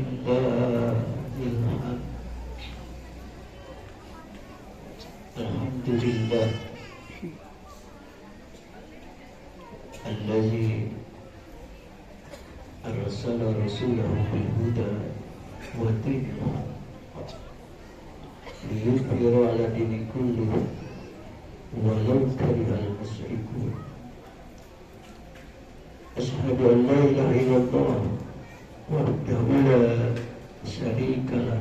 لله الحمد. الحمد لله الذي أرسل رسوله بالهدى ودين الحق ليظهر على دين كله ولو كره المشركون. أشهد أن لا إله إلا الله وحده لا شريك له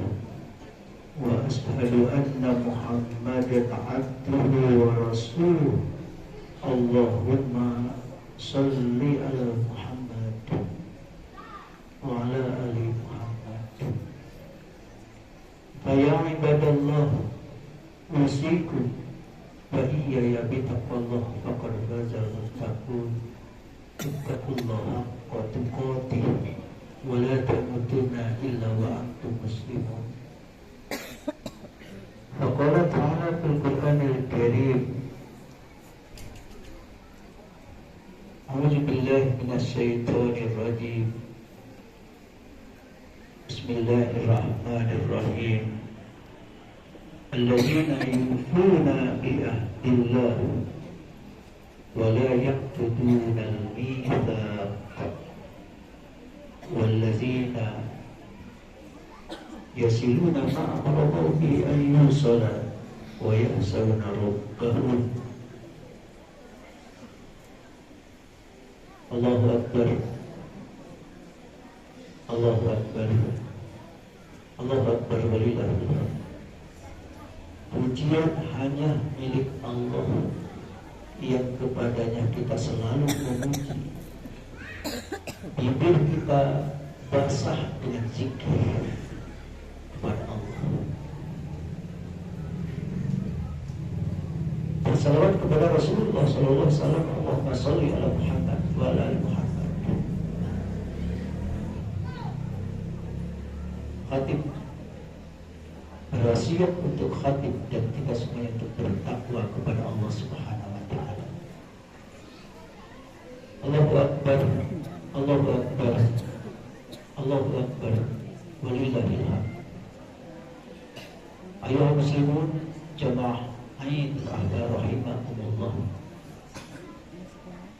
وأشهد أن محمدا عبده ورسوله. اللهم صل على محمد وعلى آل محمد. فيا عباد الله أوصيكم وإياي بتقوى الله فقد فاز المتقون. اتقوا الله حق تقاته ولا تموتن إلا وأنتم مسلمون. فقال تعالى في القرآن الكريم: أعوذ بالله من الشيطان الرجيم. بسم الله الرحمن الرحيم. الذين يوفون بعهد الله ولا ينقضون الميثاق والذين يصلون ما أمر الله به أن يوصل ويخشون ربهم. الله أكبر الله أكبر الله أكبر walillahil hamd. Pujian hanya milik Allah yang kepadanya kita selalu memuji. Bibir kita basah dengan zikir kepada Allah. Bersalawat kepada Rasulullah sallallahu alaihi wasallam. Allahumma shalli ala Muhammad wa ala ali Muhammad. Khatib berwasiat untuk khatib dan kita semuanya untuk bertakwa kepada Allah Subhanahu wa taala. Allahu akbar Allahu akbar Allahu akbar walillahil hamd. Ayuhal muslimun jamaah Aidul Adha rahimakumullah.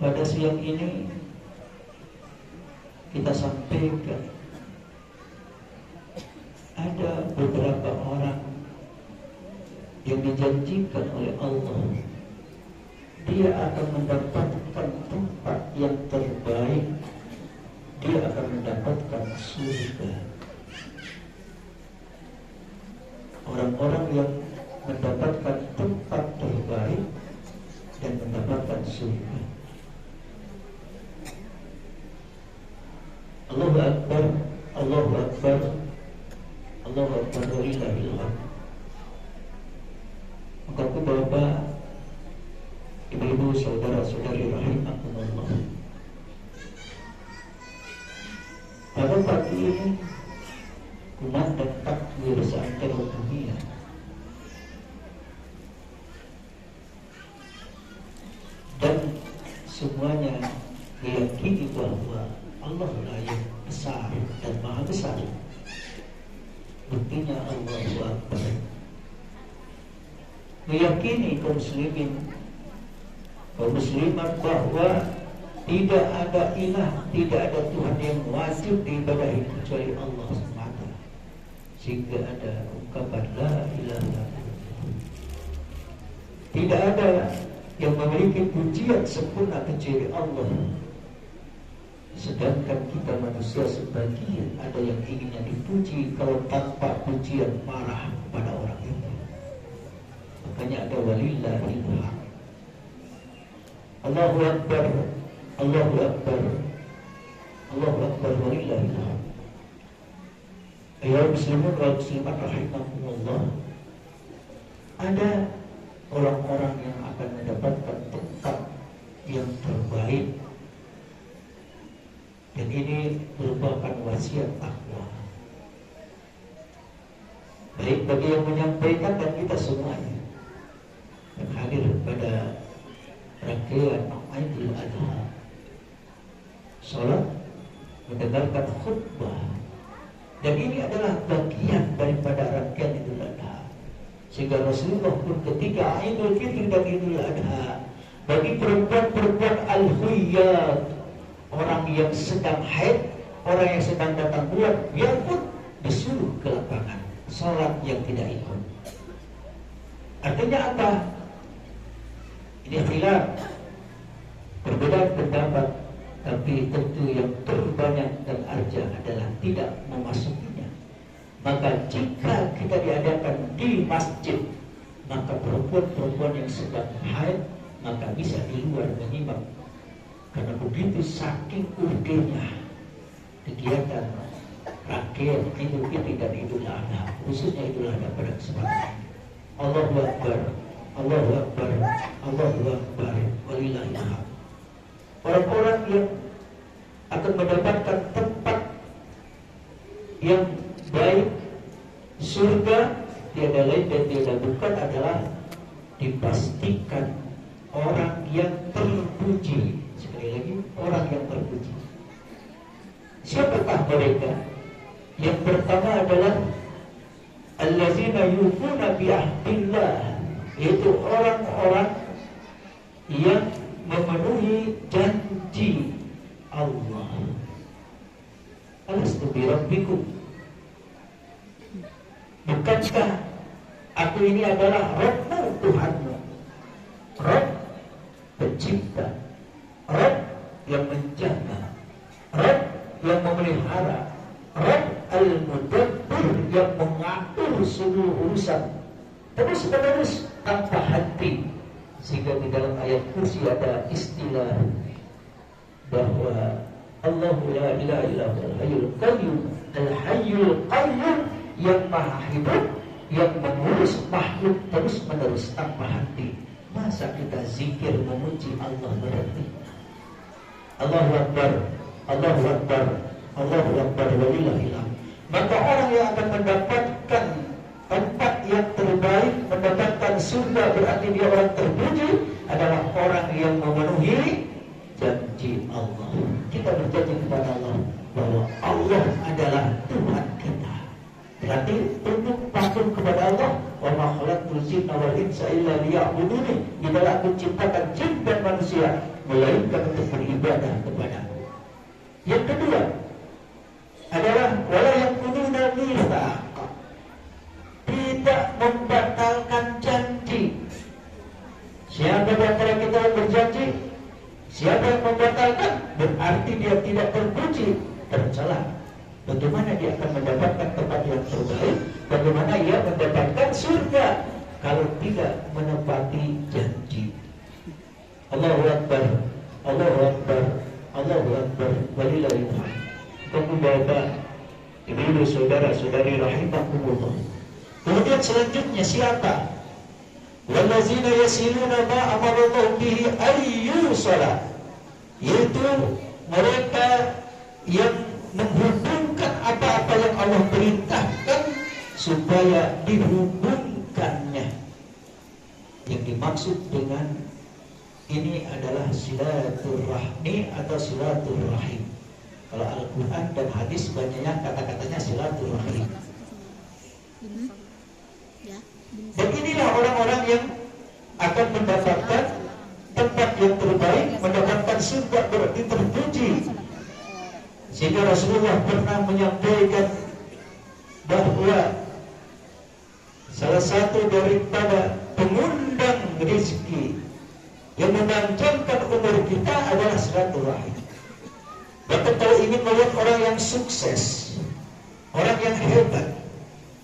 Pada siang ini kita sampaikan ada beberapa orang yang dijanjikan oleh Allah dia akan mendapatkan tempat yang terbaik, dia akan mendapatkan surga. Orang-orang yang mendapatkan tempat terbaik dan mendapatkan surga. Allahu Akbar Allahu Akbar Allahu Akbar walillahil hamd. Maka Bapak, Ibu-ibu, saudara-saudari rahimakumullah, pada pagi ini kumandang takbir seantero dunia. Dan semuanya meyakini bahwa Allah lah yang besar dan maha besar. Buktinya Allahu Akbar. Meyakini kaum muslimin, kaum muslimat bahwa tidak ada ilah, tidak ada Tuhan yang wajib diibadahi kecuali Allah semata. Sehingga ada ungkapan la ilaha illallah. Tidak ada yang memiliki pujian sempurna kecuali Allah. Sedangkan kita manusia sebagian ada yang inginnya dipuji, kalau tanpa pujian marah kepada orang itu. Makanya ada walillahil hamd. Allahu Akbar Allahu Akbar Allahu Akbar walillahil hamd. Ayuhal muslimun wal muslimat rahimakumullah. Ada orang-orang yang akan mendapatkan tempat yang terbaik, dan ini merupakan wasiat takwa baik bagi yang menyampaikan dan kita semuanya yang hadir pada rangkaian Aidul Adha, sholat, mendengarkan khutbah, Dan ini adalah bagian daripada rangkaian Idul Adha. Sehingga Rasulullah pun ketika Idul Fitri dan Idul Adha, bagi perempuan-perempuan al-huyyat, orang yang sedang haid, orang yang sedang datang bulan, biarpun disuruh ke lapangan, sholat yang tidak ikut. Artinya apa? Ini khilaf, perbedaan pendapat, tapi tentu yang terbanyak dan arjah adalah tidak memasukinya. Maka jika kita diadakan di masjid, maka perempuan-perempuan yang sedang haid maka bisa di luar menyimak. Karena begitu saking urgennya kegiatan rangkaian Idul Fitri dan Idul Adha, khususnya Idul Adha pada kesempatan ini. Allahu Akbar, Allahu Akbar, Allahu Akbar, walillahil hamd. Orang-orang yang akan mendapatkan tempat yang baik, surga, tiada lain dan tiada bukan adalah dipastikan orang yang terpuji. Sekali lagi, orang yang terpuji. Siapakah mereka? Yang pertama adalah allazina yufuna bi ahdillah, yaitu orang-orang yang memenuhi janji Allah. Alastu bi rabbikum, bukankah aku ini adalah Rabbmu, Tuhanmu, Rabb pencipta, Rabb yang menjaga, Rabb yang memelihara, Rabb al-mudabbir yang mengatur seluruh urusan terus-menerus tanpa henti. Sehingga di dalam ayat kursi ada istilah bahwa Allahu la ilaha illa huwal hayyul qayyum, al-hayyul qayyum, yang maha hidup, yang mengurus makhluk terus-menerus tanpa henti. Masa kita zikir memuji Allah berhenti? Allahu Akbar, Allahu Akbar, Allahu Akbar, walillahil hamd. Maka orang yang akan mendapatkan tempat yang terbaik, mendapatkan surga, berarti dia orang terpuji, adalah orang yang memenuhi janji Allah. Kita berjanji kepada Allah bahwa Allah adalah Tuhan kita. Berarti tunduk patuh kepada Allah. Wa ma khalaqtul jinna wal insa illa liya'buduni. Tidaklah aku ciptakan jin dan manusia melainkan untuk beribadah kepadamu. Yang kedua adalah wala yaquluna mitsaq, tidak membatalkan janji. Siapa di antara kita yang berjanji, siapa yang membatalkan, berarti dia tidak terpuji, tercela. Bagaimana dia akan mendapatkan tempat yang terbaik? Bagaimana ia mendapatkan surga kalau tidak menepati janji? Allahu Akbar, Allahu Akbar, Allahu Akbar, walillahil hamd. Bapak, ibu, saudara-saudari rahimakumullah. Kemudian selanjutnya siapa? Wallazina yasiluna ma amarallahu bihi ayyusala, yaitu mereka yang menghubungkan apa-apa yang Allah perintahkan supaya dihubungkannya. Yang dimaksud dengan ini adalah silaturahmi atau silaturahim. Kalau Al-Quran dan hadis banyaknya kata-katanya silaturahim. Dan inilah orang-orang yang akan mendapatkan tempat yang terbaik, mendapatkan surga, berarti terpuji. Sehingga Rasulullah pernah menyampaikan bahwa salah satu daripada pengundang rezeki yang memanjangkan umur kita adalah silaturahim. Bahkan kalau ingin melihat orang yang sukses, orang yang hebat,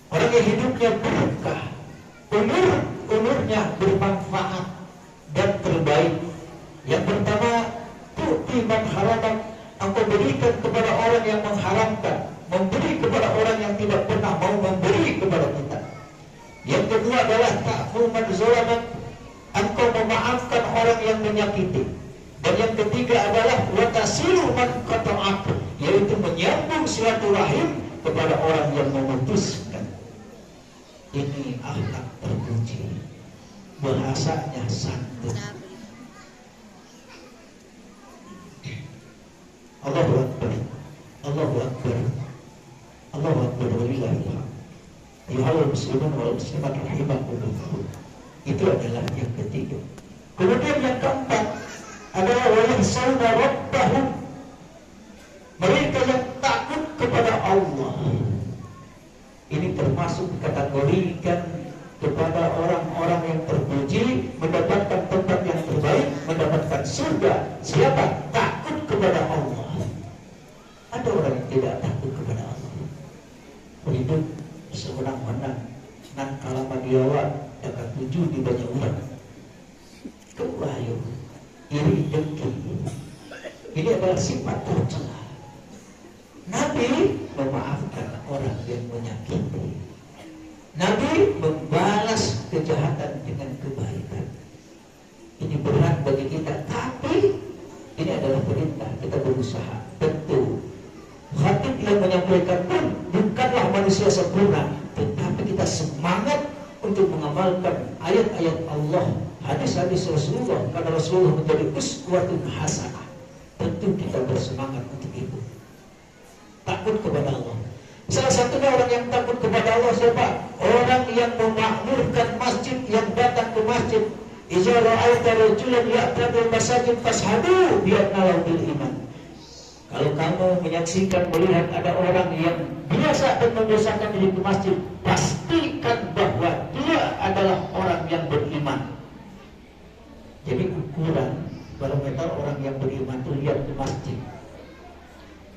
orang yang hidupnya berkah, umurnya bermanfaat dan terbaik, yang pertama, tu'ti man haramak, engkau berikan kepada orang yang mengharamkan, memberi kepada orang yang tidak pernah mau memberi kepada kita. Yang kedua adalah ta'fu man zalamak, engkau memaafkan orang yang menyakiti. Dan yang ketiga adalah wa tasilu man qata'ak, yaitu menyambung silaturahim kepada orang yang memutuskan. Ini akhlak terpuji, bahasanya santun. Allahu Akbar, Allahu Akbar, Allahu Allahu Akbar walillahilhamd. Ayuhal muslimin wal muslimat rahimakumullah. Itu adalah yang ketiga. Kemudian yang keempat adalah wayahsawna rabbahum. Mereka yang takut kepada Allah. Ini termasuk kategorikan kepada orang-orang yang terpuji, mendapatkan tempat yang terbaik, mendapatkan surga. Siapa? Takut kepada Allah. Ada orang yang tidak takut kepada Allah. Hidup sewenang-wenang, nan kalama diawat, dapat tuju di banyak orang. Kewayu, iri dengki. Ini adalah sifat tercela. Nabi memaafkan orang yang menyakiti. Nabi membalas kejahatan dengan kebaikan. Ini berat bagi kita, tapi ini adalah perintah. Kita berusaha. Tentu khatib yang menyampaikan pun bukanlah manusia sempurna, tetapi kita semangat untuk mengamalkan ayat-ayat Allah, hadis-hadis Rasulullah, karena Rasulullah menjadi uswatun hasanah. Tentu kita bersemangat untuk itu. Takut kepada Allah. Salah satunya orang yang takut kepada Allah siapa? Orang yang memakmurkan masjid, yang datang ke masjid. Idza ra'aita rajulan ya'tadul masajid fashhadu bi annahu bil iman. Kalau kamu menyaksikan, melihat ada orang yang biasa dan membiasakan diri ke masjid, pastikan bahwa dia adalah orang yang beriman. Jadi ukuran barometer orang yang beriman itu lihat ke masjid.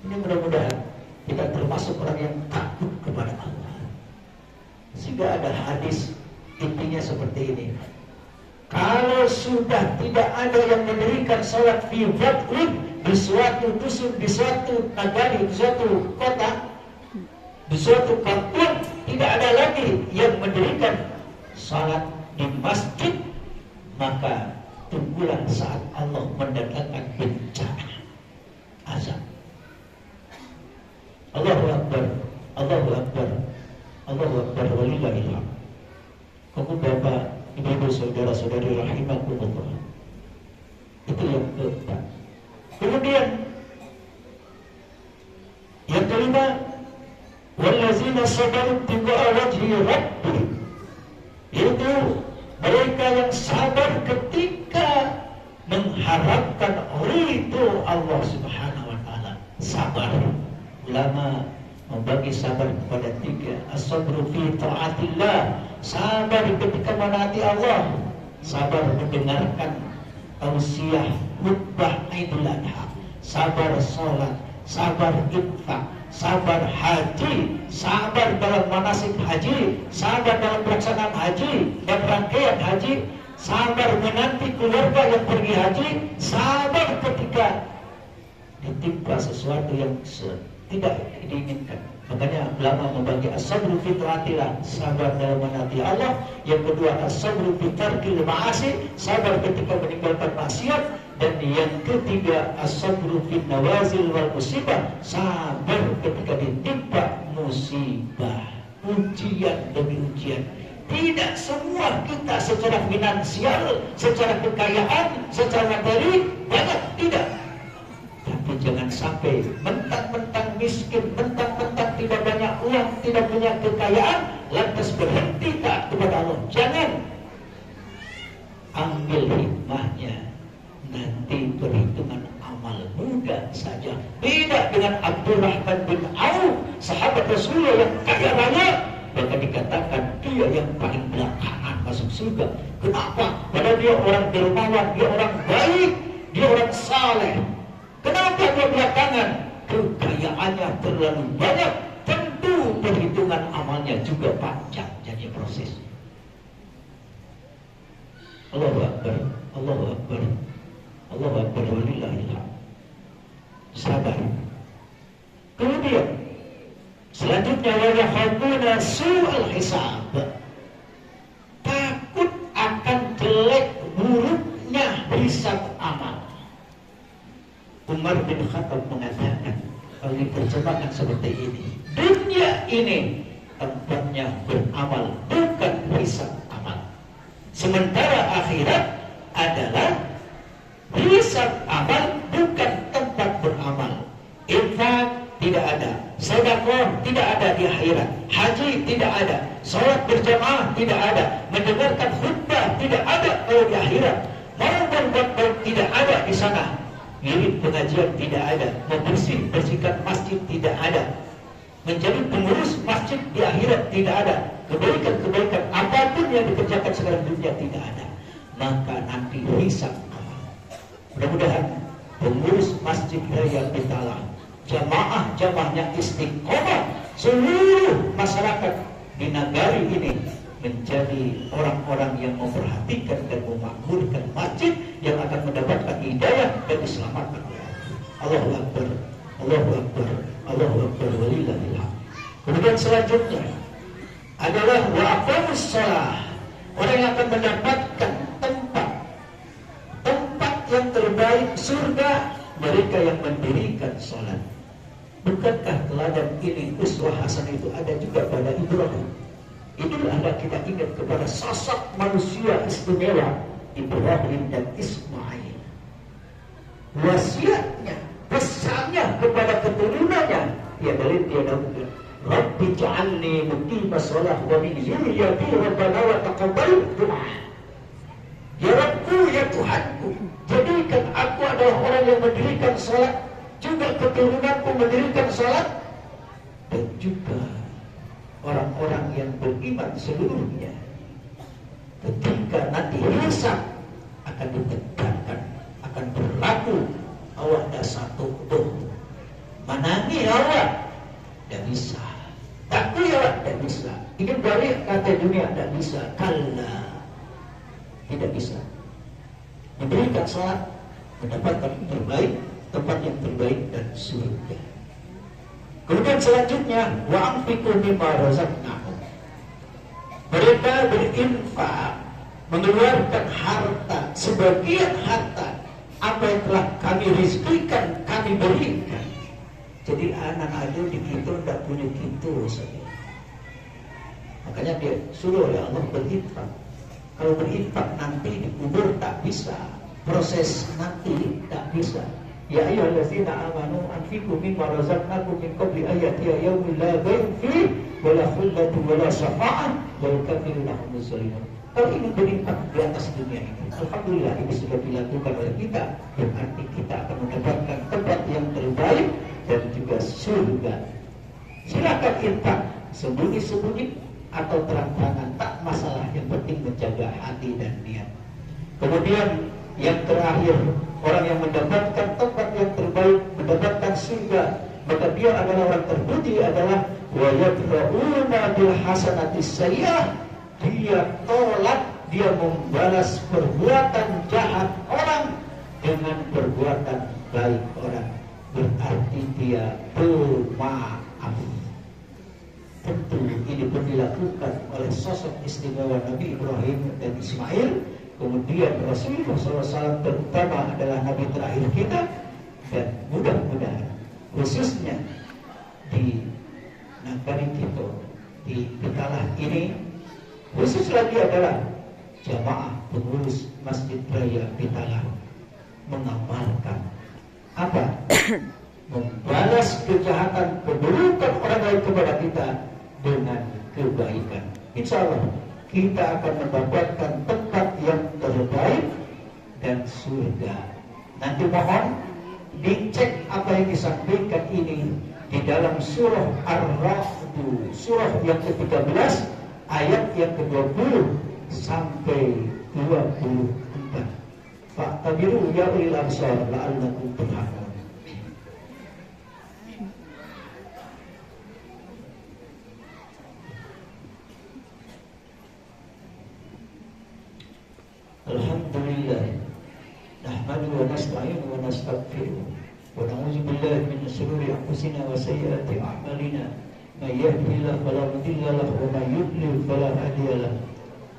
Ini mudah-mudahan kita termasuk orang yang takut kepada Allah. Sehingga ada hadis intinya seperti ini. Kalau sudah tidak ada yang mendirikan salat fi wad'in, di suatu dusun, di suatu nagari, di suatu kota, di suatu kampung, tidak ada lagi yang mendirikan salat di masjid, maka tunggulah saat Allah mendatangkan bencana azab. Allahu Akbar, Allahu Akbar, Allahu Akbar walillahilhamd. Kamu Bapak, Ibu, saudara-saudari rahimakumullah. Itu yang keempat. Kemudian yang kelima, wallazina sabaru ibtigha'a wajhi rabbih. Itu mereka yang sabar ketika mengharapkan ridho Allah Subhanahu wa taala. Sabar. Ulama membagi sabar kepada tiga. As-sabru fi ta'atillah, sabar ketika menaati Allah, sabar mendengarkan tausiah khutbah Idul Adha, sabar sholat, sabar infak, sabar haji, sabar dalam manasik haji, sabar dalam pelaksanaan haji dan rangkaian haji, sabar menanti keluarga yang pergi haji, sabar ketika ditimpa sesuatu yang tidak diinginkan. Makanya ulama membagi as-sabru fi ta'atillah, sabar dalam menaati Allah. Yang kedua as-sabru fi tarkil ma'asi, sabar ketika meninggalkan maksiat. Dan yang ketiga as-sabru fi nawazil wal musibah, sabar ketika ditimpa musibah, ujian demi ujian. Tidak semua kita secara finansial, secara kekayaan, secara materi banyak, tidak. Tapi jangan sampai mentang-mentang miskin, mentang-mentang tidak banyak uang, tidak punya kekayaan, lantas berhenti taat kepada Allah. Jangan. Ambil hikmahnya. Nanti perhitungan amal mudah saja. Beda dengan Abdurrahman bin Auf, sahabat Rasulullah yang kaya raya, maka dikatakan dia yang paling belakangan masuk surga. Kenapa? Padahal dia orang dermawan, dia orang baik, dia orang saleh. Kenapa dia belakangan? Kekayaannya terlalu banyak. Tentu perhitungan amalnya juga panjang. Jadi proses. Allahu Akbar, Allahu Akbar, Allahu Akbar walillahilhamd. Sabar. Kemudian selanjutnya wa yakhafuna su'al hisab. Takut akan jelek buruknya hisab amal. Umar bin Khattab mengatakan, kalau diterjemahkan seperti ini, dunia ini tempatnya beramal, bukan hisab amal. Sementara akhirat adalah hisab amal, bukan tempat beramal. Infak tidak ada, sedekah tidak ada di akhirat, haji tidak ada, salat berjamaah tidak ada, mendengarkan khutbah tidak ada kalau di akhirat, mau berbuat baik tidak ada di sana, ngirim pengajian tidak ada, bersihkan masjid tidak ada, menjadi pengurus masjid di akhirat tidak ada, kebaikan-kebaikan apapun yang dikerjakan sekarang dunia tidak ada. Maka nanti hisab amal. Mudah-mudahan pengurus masjid Raya Pitalah, jamaah-jamaahnya istiqomah, seluruh masyarakat di negari ini menjadi orang-orang yang memperhatikan dan memakmurkan masjid yang akan mendapatkan hidayah dan diselamatkan. Allahu Akbar, Allahu Akbar, Allahu Akbar, walillahil hamd. Kemudian selanjutnya adalah wa aqamus shalah. Orang yang akan mendapatkan tempat yang terbaik surga, mereka yang mendirikan salat. Bukankah teladan ini uswah hasanah itu ada juga pada Ibrahim? Itulah kita ingat kepada sosok manusia istimewa Ibrahim dan Ismail. Wasiatnya, pesannya kepada keturunannya, ya dari dia dakwah. Rabbi ja'alni muqimas shalah wa min dzurriyyati rabbana wa taqabbal du'a. Ya Rabbku, ya Tuhanku, jadikan aku adalah orang yang mendirikan salat, juga keturunanku mendirikan salat, dan juga orang-orang yang beriman seluruhnya. Ketika nanti hisab akan ditegakkan, akan berlaku, awak dah satu tuh manangi awak, tidak bisa. Takut awak tidak bisa. Ini balik kata dunia tidak bisa. Kalla, tidak bisa. Memberikan salat, mendapatkan yang terbaik, tempat yang terbaik dan surga. Kemudian selanjutnya wa anfiqu mimma razaqnakum. Mereka berinfak, mengeluarkan harta, sebagian harta apa yang telah kami rizkikan, kami berikan. Jadi anak aja di kita tidak punya gitu saja. Makanya dia suruh oleh Allah berinfak. Kalau berinfak nanti dikubur tak bisa, proses nanti tak bisa. Ya ayyuhallazina amanu anfiqu mimma razaqnakum min qabli an ya'tiya yawmun la bay'un fihi wa la khullatun wa la syafa'ah wa yakfiruna al-muslimin. Kalau ingin berinfak di atas dunia ini, alhamdulillah ini sudah dilakukan oleh kita. Berarti kita akan mendapatkan tempat yang terbaik dan juga surga. Silakan infak sembunyi-sembunyi atau terang-terangan, tak masalah, yang penting menjaga hati dan niat. Kemudian yang terakhir, orang yang mendapatkan tempat yang terbaik, mendapatkan surga, maka dia adalah orang terpuji adalah wa yadra'una bil hasanati sayyi'ah. Dia tolak, dia membalas perbuatan jahat orang dengan perbuatan baik orang. Berarti dia pemaaf. Tentu ini pun dilakukan oleh sosok istimewa Nabi Ibrahim dan Ismail. Kemudian Rasulullah SAW terutama adalah Nabi terakhir kita. Dan mudah-mudahan khususnya di negeri kita, di Pitalah ini, khusus lagi adalah jamaah pengurus Masjid Raya Pitalah mengamalkan apa? Membalas kejahatan, keburukan orang lain kepada kita dengan kebaikan. Insya Allah kita akan mendapatkan tempat yang terbaik dan surga. Nanti mohon dicek apa yang disampaikan ini di dalam surah Ar-Ra'd, surah yang ke-13 ayat yang ke-20 sampai 24. Fa'tabiru ya ulil absar la'allakum turhamun. Alhamdulillah, nahmadu wa nasta'inu wa nastaghfiruh wa na'udzu billahi min shururi anfusina wa sayyiati a'malina. May yahdihillahu fala mudilla lahu wa may yudlil fala hadiya lahu.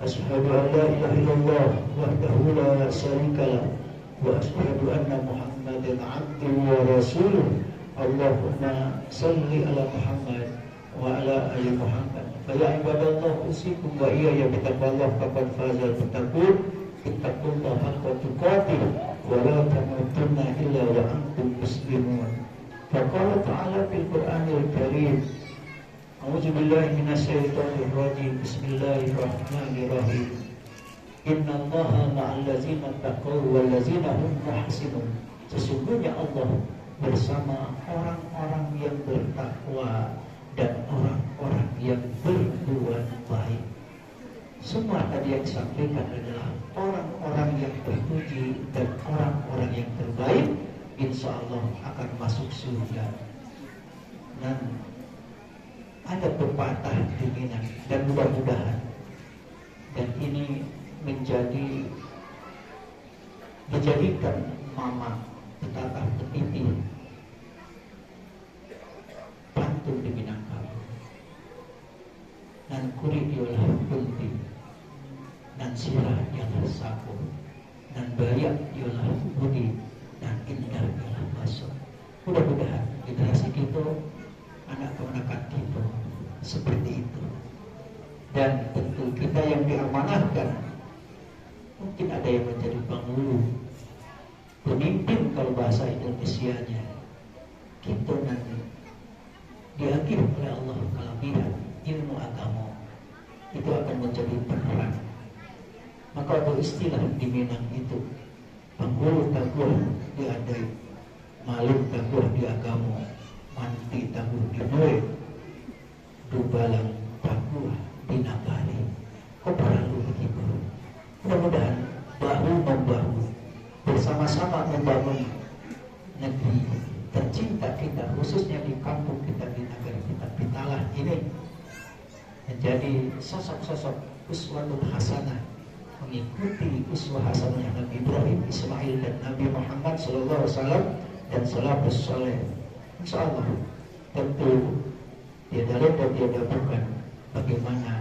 Asyhadu an la ilaha illallah wahdahu la syarika lahu wa asyhadu anna Muhammadan 'abduhu wa rasuluh. Allahumma shalli ala Muhammad wa ala ali Muhammad. Fa ya ibadallah usikum wa iyaya bittaqwallah faqad fazal muttaqun. Ittaqullaha haqqa tuqatih wa la tamutunna illa wa antum muslimun. Faqala ta'ala fil Qur'anil Karim, A'udzu billahi minasyaitonir rajim. Bismillahirrahmanirrahim. Innallaha ma'al ladzina taqaw wal ladzina hum muhsinun. Sesungguhnya Allah bersama orang-orang yang bertakwa dan orang-orang yang berbuat baik. Semua tadi yang disampaikan adalah orang-orang yang terpuji dan orang-orang yang terbaik, insya Allah akan masuk surga. Dan ada pepatah keinginan dan mudah-mudahan, dan ini dijadikan mama petata petiti pantun di Minangkabau. Nan kuri diolah kunti, nan sirah diolah sapu, nan bayak diolah budi, dan indah diolah baso. Mudah-mudahan generasi kita, anak keponakan kita seperti itu. Dan tentu kita yang diamanahkan, mungkin ada yang menjadi penghulu, pemimpin kalau bahasa Indonesianya. Kita nanti diakhir oleh Allah kalau lihat ilmu agama itu akan menjadi penerang. Maka ada istilah di Minang itu, penghulu taguh diadai, malum taguh di agama, manti taguh di murid, dubalang taguh di nabari. Kok perlu begitu? Mudah-mudahan bahu-membahu bersama-sama membangun negeri tercinta kita, khususnya di kampung kita, di negara kita Pitalah ini, menjadi sosok-sosok uswatun hasanah, mengikuti uswah hasanahnya Nabi Ibrahim, Ismail, dan Nabi Muhammad SAW, dan salafus saleh. Insyaallah tentu tiada lain dan tiada bukan bagaimana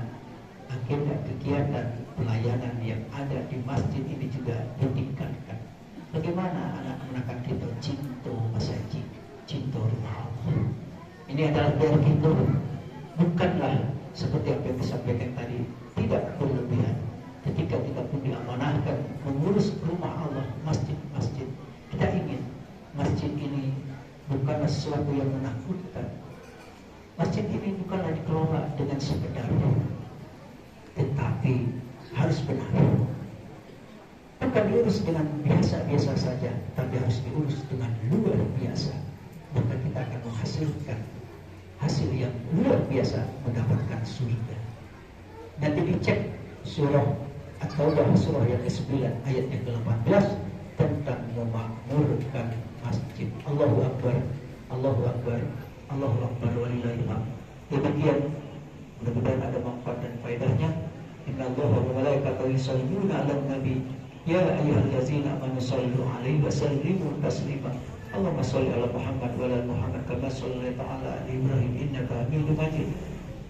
agenda kegiatan pelayanan yang ada di masjid ini juga ditingkatkan. Bagaimana anak-anak kita cinta masjid, cinta rumah Allah. Ini adalah biar kita bukanlah seperti apa yang disampaikan tadi, tidak berlebihan. Ketika kita pun diamanahkan mengurus rumah Allah, masjid-masjid, kita ingin masjid ini bukanlah sesuatu yang menakutkan. Masjid ini bukanlah dikelola dengan sekedar, tetapi harus benar. Bukan diurus dengan biasa-biasa saja, tapi harus diurus dengan luar biasa. Maka kita akan menghasilkan hasil yang luar biasa, mendapatkan surga. Nanti dicek surah At-Taubah, surah yang ke-9 ayat yang ke-18 tentang memakmurkan masjid. Allahu Akbar, Allahu Akbar, Allahu Akbar, walillahil hamd. Demikian, mudah-mudahan ada manfaat dan faedahnya. Innallaha wa malaikatahu yusholluna 'alan nabi ya ayyuhallazina amanu shollu 'alaihi wa sallimu taslima. Allahumma sholli ala Muhammad wa ala Muhammad kama shallaita ala ali Ibrahim innaka Hamidum Majid.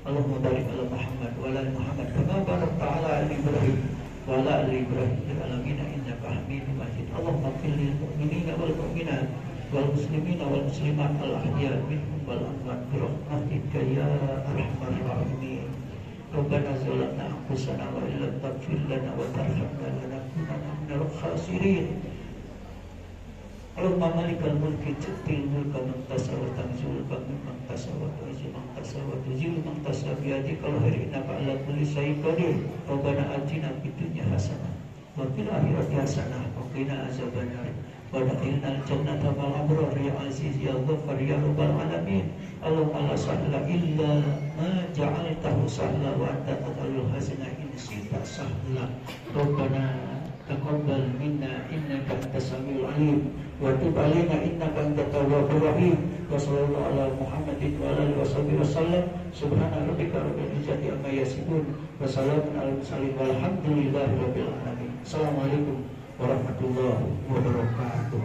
Allahumma barik ala Muhammad wa ala Muhammad kama barakta ala ali Ibrahim wa ala ali Ibrahim fil alamin innaka Hamidum Majid. Allahumma ighfir lil mu'minina wal mu'minat wal muslimina wal muslimat al ahya minhum wal amwat bi rahmatika ya arhamar rahimin. Rabbana zalamna anfusana wa illam taghfir lana wa tarhamna lanakunanna minal khasirin. Allahumma malikal mulki tu'til mulka man tasha wa tanzilul mulka mimman tasha wa tu'izzu man tasha wa tuzillu man tasha bi yadikal khair innaka ala kulli syai'in qadir. Rabbana atina fid dunya hasanah wa fil akhirati hasanah wa qina azabannar wa adkhilnal jannata ma'al abrar ya aziz ya ghaffar ya rabbal alamin. Allahumma la sahla illa ma ja'altahu sahla wa anta taj'alul hazna in syi'ta sahla. Rabbana taqabbal minna innaka antas samiul alim wa tub alaina innaka antat tawwabur rahim. Wa sallallahu ala Muhammadin wa ala alihi washabihi wasallam. Subhana rabbika rabbil izzati amma yasifun wa salamun alal mursalin walhamdulillahi rabbil alamin. Assalamualaikum warahmatullahi wabarakatuh.